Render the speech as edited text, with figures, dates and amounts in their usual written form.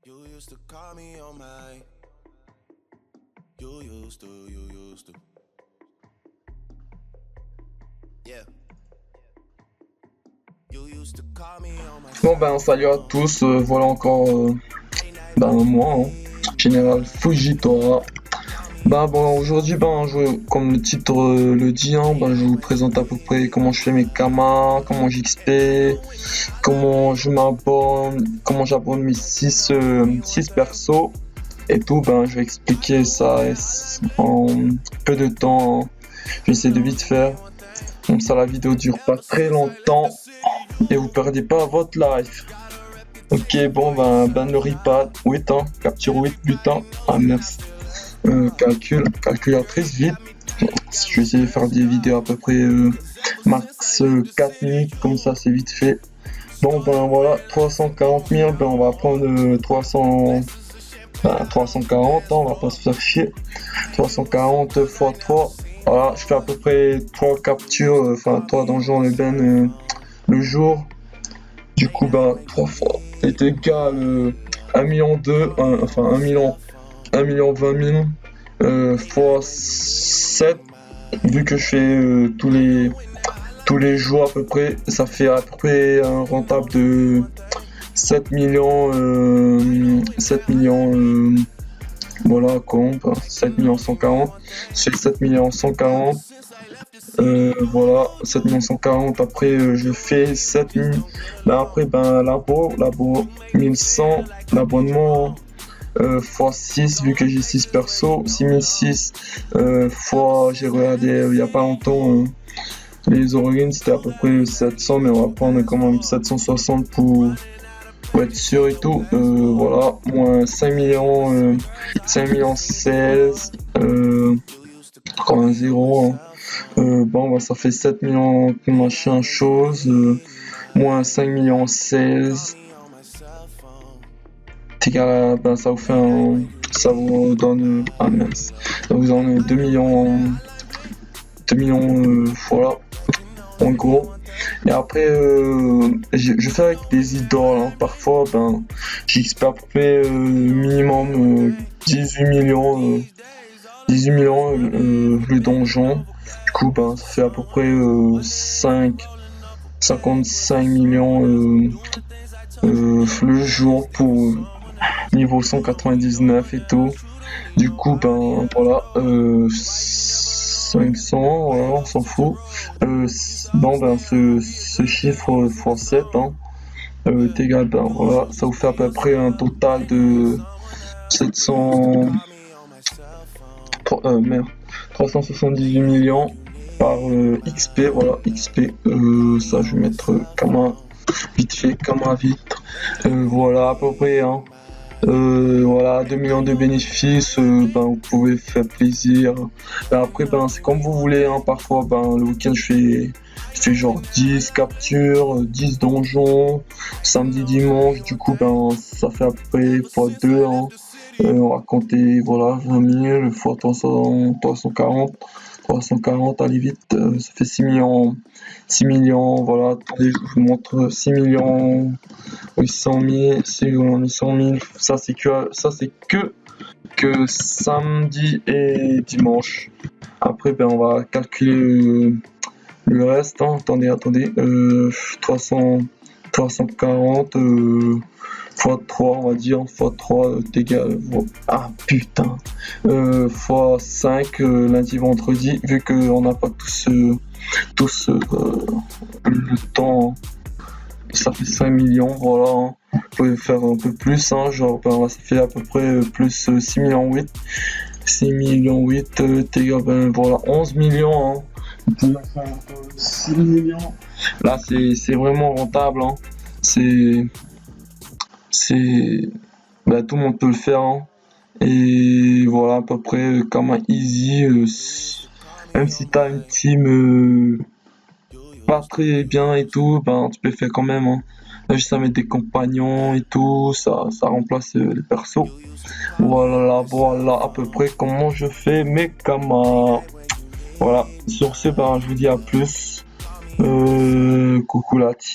You used to call me on my. You used to. Yeah. You used to call me on my. Bon ben salut à tous, voilà encore moi, hein, Général Fujitora. Bon aujourd'hui comme le titre le dit, hein, je vous présente à peu près comment je fais mes kamas, comment j'XP, comment je m'abonne, comment j'abonne mes 6 persos et tout. Je vais expliquer ça en peu de temps, hein. Je vais essayer de vite faire, comme ça la vidéo dure pas très longtemps et vous perdez pas votre life. Ok, le ripad, 8 ans, capture 8 butins, ah merci. Calculatrice vite. Je vais essayer de faire des vidéos à peu près max 4 minutes, comme ça c'est vite fait. Voilà, 340 000, on va prendre 340, hein, on va pas se faire chier. 340 x 3, voilà, je fais à peu près 3 captures, 3 donjons le jour. Du coup, 3 fois est égal 1 million 2, 1 million 20 000 fois 7, vu que je fais tous les jours à peu près, ça fait à peu près un rentable de 7 millions, voilà, 7 millions 140, c'est 7 millions 140. Voilà, 7140. Après je fais 7000. Après labo 1100, l'abonnement x6, vu que j'ai 6 persos, 6006 fois, j'ai regardé il y a pas longtemps les origines, c'était à peu près 700, mais on va prendre quand même 760 pour être sûr et tout. Voilà, moins 5 millions 16 encore un 0, hein. Ça fait 7 millions machin chose, moins 5 millions 16 égal à, ça vous fait ça vous donne mince, ça vous en 2 millions, voilà, en gros. Et après je fais avec des idoles, hein. Parfois j'XP à peu près minimum 18 millions le donjon. Du coup ça fait à peu près 55 millions le jour pour niveau 199 et tout. Du coup voilà, 500, voilà, on s'en fout. Ce chiffre x7, hein, est égal, voilà, ça vous fait à peu près un total de 700 378 millions par XP, voilà, XP. Ça je vais mettre Kama vite fait, Kama vite. Voilà à peu près, hein. Voilà, 2 millions de bénéfices, vous pouvez faire plaisir. Après c'est comme vous voulez, hein. Parfois le week-end je fais genre 10 captures, 10 donjons, samedi dimanche. Du coup ça fait à peu près x2, hein. On va compter, voilà, 20 000 fois 340, allez vite, ça fait 6 millions, voilà. Attendez, je vous montre 6 millions 800 000, 800 000, ça c'est que samedi et dimanche. Après on va calculer le reste, hein. Attendez, 340 x3, on va dire, x3 égal, ah putain, x5 lundi vendredi, vu qu'on n'a pas tous le temps, ça fait 5 millions, voilà, hein. Vous pouvez faire un peu plus, hein, genre ça fait à peu près plus 6 millions 8, 6 millions 8 égal, voilà, 11 millions, hein. Vous pouvez faire 6 millions, là c'est vraiment rentable, hein. Tout le monde peut le faire, hein. Et voilà à peu près comme un easy, même si t'as une team pas très bien et tout, tu peux faire quand même, hein. Là, juste à mettre des compagnons et tout, ça remplace les persos. Voilà à peu près comment je fais mes kamas. Voilà, sur ce je vous dis à plus, coucou la team.